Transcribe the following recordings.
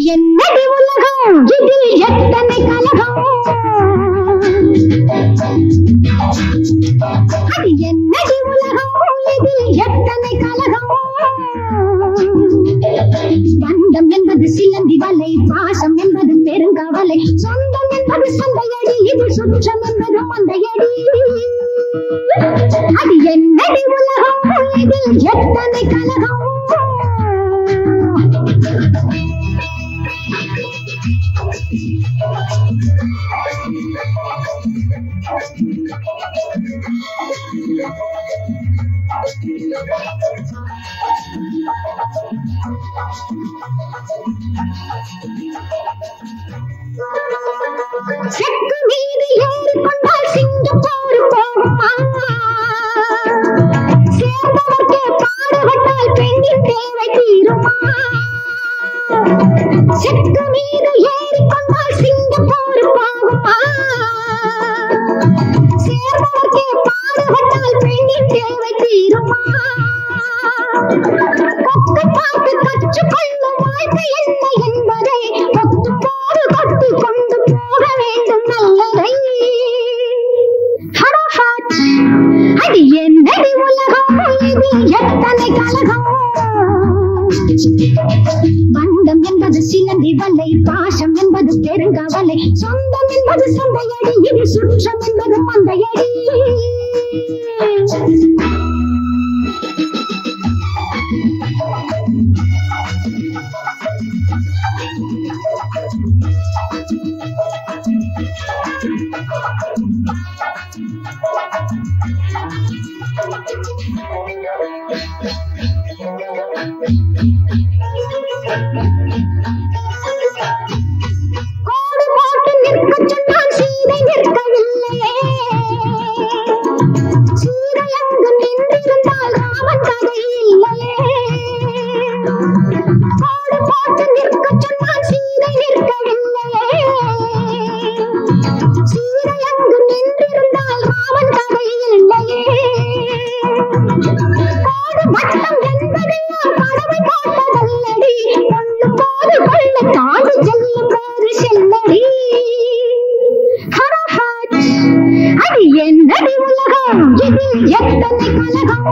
என்னடி உலகம் இதில் எத்தனை கலகம் அது என்னடி உலகம் இதில் எத்தனை கலகம் பந்தம் என்பது சிலந்தி வலை பாசம் என்பது பெருங்கவலை சொந்தம் என்பது சந்தையடி இது சுற்றம் என்பது மந்தையடி அது என்னடி உலகம் இதில் எத்தனை கலகம் செக்கு மீது ஏறிக்கொண்டால் சிங்கப்பூர் போகுமா சேர்ந்தவர்க்கே பாடுபட்டால் பெண்ணின் தேவை தீருமா செக்கு மீது ஏறிக்கொண்டால் சிங்கப்பூர் போகுமா சேர்ந்தவர்க்கே பாடுபட்டால் பெண்ணின் தேவை தீருமா கொக்கு பார்த்து கற்றுக்கொள்ளும் வாழ்க்கை என்ன என்பதை கொத்தும் போது கொத்து கொண்டு போக வேண்டும் நல்லதை அது என்னடி உலகம் இது எத்தனை கலகம் பந்தம் என்பது சிலந்தி வலை பாசம் என்பது பெருங்கவலை சொந்தம் என்பது சந்தையடி இது சுற்றம் என்பது மந்தையடி கோடு போட்டு நிற்கச் சொன்னால் சீதை நிற்கவில்லையே சீதை அங்கு நின்றிருந்தால் ராமன் கதை இல்லையே கோடு போட்டு நிற்கச் சொன்னால் சீதை நிற்கவில்லையே சீதை அங்கு நின்றிருந்தால் ராமன் கதை இல்லையே கோடு வட்டம் என்பதெல்லாம் கடவுள் போட்டதல்லடி கொள்ளும் போது கொள்ள தாண்டி செல்லும் போது செல்லடி அது என்னடி உலகம் இதில் எத்தனை கலகம்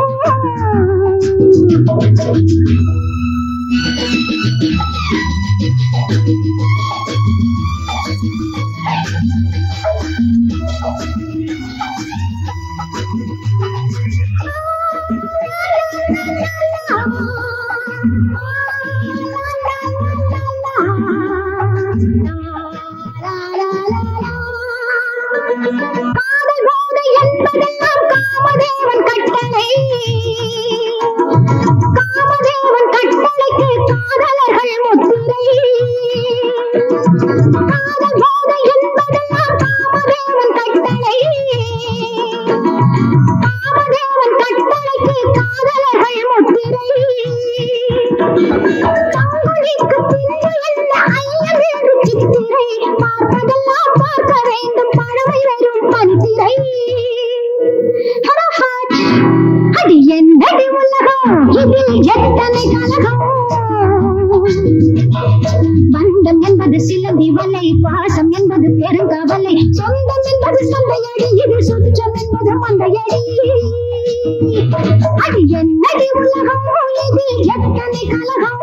காதல் போதை என்பதெல்லாம் காமதேவன் கட்டளை காமதேவன் கட்டளைக்கு காதலர்கள் முத்திரை காதல் போதை என்பதெல்லாம் காமதேவன் கட்டளை காமதேவன் கட்டளைக்கு காதலர்கள் முத்திரை கங்குலிக்கு பின்பு என்ன ஐயம் என்று சித்திரை பார்ப்பதெல்லாம் பார்க்க வேண்டும் பழமை வரும் பன்றிரை அது என்னடி உலகம் இதில் எத்தனை கலகம் பந்தம் என்பது சிலந்தி வலை பாசம் என்பது பெருங்கவலை சொந்தம் என்பது சந்தையடி இது சுற்றம் என்பது மந்தையடி அது என்னடி உலகம் இதில் எத்தனை கலகம்